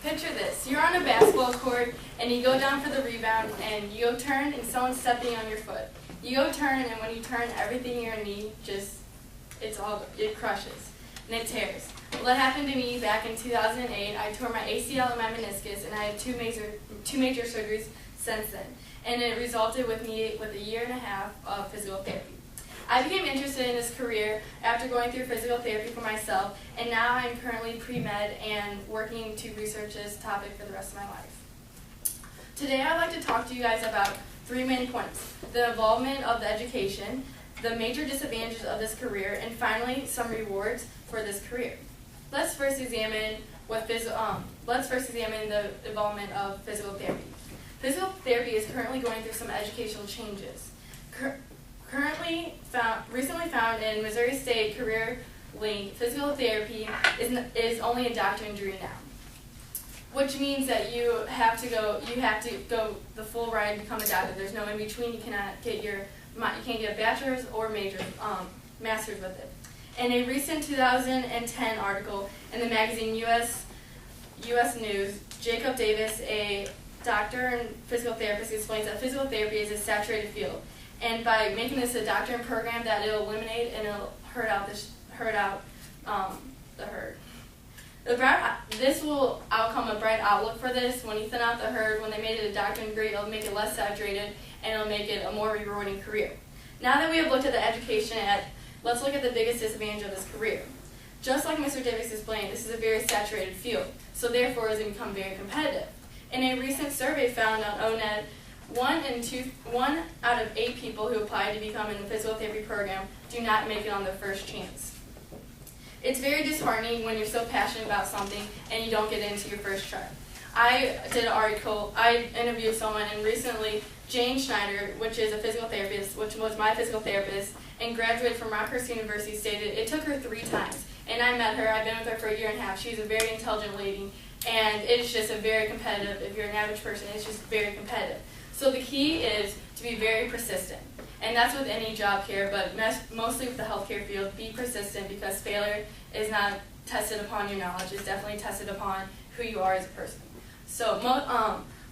Picture this. You're on a basketball court and you go down for the rebound and you go turn and someone's stepping on your foot. You go turn and when you turn, everything in your knee it crushes and it tears. Well, that happened to me back in 2008. I tore my ACL and my meniscus and I had two major surgeries since then. And it resulted with me with a year and a half of physical therapy. I became interested in this career after going through physical therapy for myself, and now I'm currently pre-med and working to research this topic for the rest of my life. Today I'd like to talk to you guys about 3 main points: the involvement of the education, the major disadvantages of this career, and finally some rewards for this career. Let's first examine the involvement of physical therapy. Physical therapy is currently going through some educational changes. Recently found in Missouri State Career Link, physical therapy is only a doctorate degree now, which means that you have to go the full ride and become a doctor. There's no in between. You can't get a bachelor's or master's with it. In a recent 2010 article in the magazine U.S. News, Jacob Davis, a doctor and physical therapist, explains that physical therapy is a saturated field, and by making this a doctorate program, that it'll eliminate and it'll herd out the herd. This will outcome a bright outlook for this. When you thin out the herd, when they made it a doctorate degree, it'll make it less saturated and it'll make it a more rewarding career. Now that we have looked at the education, let's look at the biggest disadvantage of this career. Just like Mr. Davis explained, this is a very saturated field, so therefore it has become very competitive. In a recent survey found on ONET, 1 out of 8 people who apply to become in the physical therapy program do not make it on their first chance. It's very disheartening when you're so passionate about something and you don't get into your first try. I interviewed someone, and recently Jane Schneider, which is a physical therapist, which was my physical therapist, and graduated from Rockhurst University, stated it took her 3 times. And I met her. I've been with her for a year and a half. She's a very intelligent lady, and it's just a very competitive. If you're an average person, it's just very competitive. So the key is to be very persistent, and that's with any job here, but mostly with the healthcare field. Be persistent, because failure is not tested upon your knowledge; it's definitely tested upon who you are as a person. So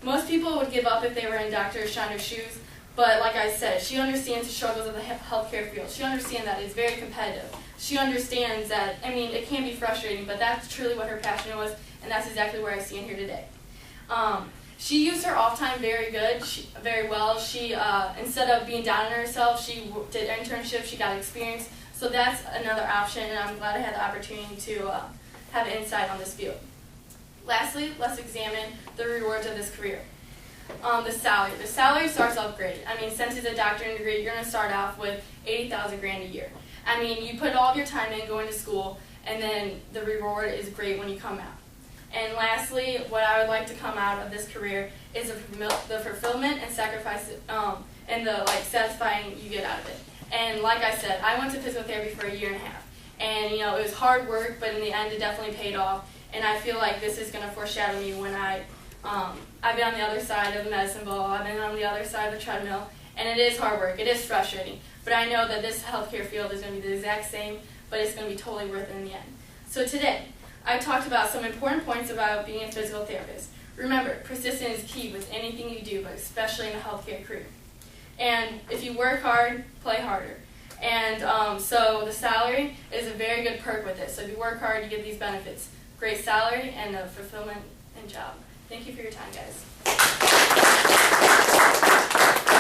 most people would give up if they were in Dr. Shiner's shoes, but like I said, she understands the struggles of the healthcare field. She understands that it's very competitive. She understands that, it can be frustrating, but that's truly what her passion was, and that's exactly where I stand here today. She used her off time very well. She, instead of being down on herself, she did internships, she got experience. So that's another option, and I'm glad I had the opportunity to have insight on this field. Lastly, let's examine the rewards of this career. The salary. The salary starts off great. Since it's a doctorate degree, you're going to start off with $80,000 grand a year. You put all of your time in going to school, and then the reward is great when you come out. And lastly, what I would like to come out of this career is the fulfillment and sacrifice, and the satisfying you get out of it. And like I said, I went to physical therapy for a year and a half, and it was hard work, but in the end, it definitely paid off. And I feel like this is going to foreshadow me when I've been on the other side of the medicine ball, I've been on the other side of the treadmill, and it is hard work, it is frustrating. But I know that this healthcare field is going to be the exact same, but it's going to be totally worth it in the end. So today, I talked about some important points about being a physical therapist. Remember, persistence is key with anything you do, but especially in the healthcare career. And if you work hard, play harder. And so the salary is a very good perk with this. So if you work hard, you get these benefits. Great salary and a fulfillment and job. Thank you for your time, guys.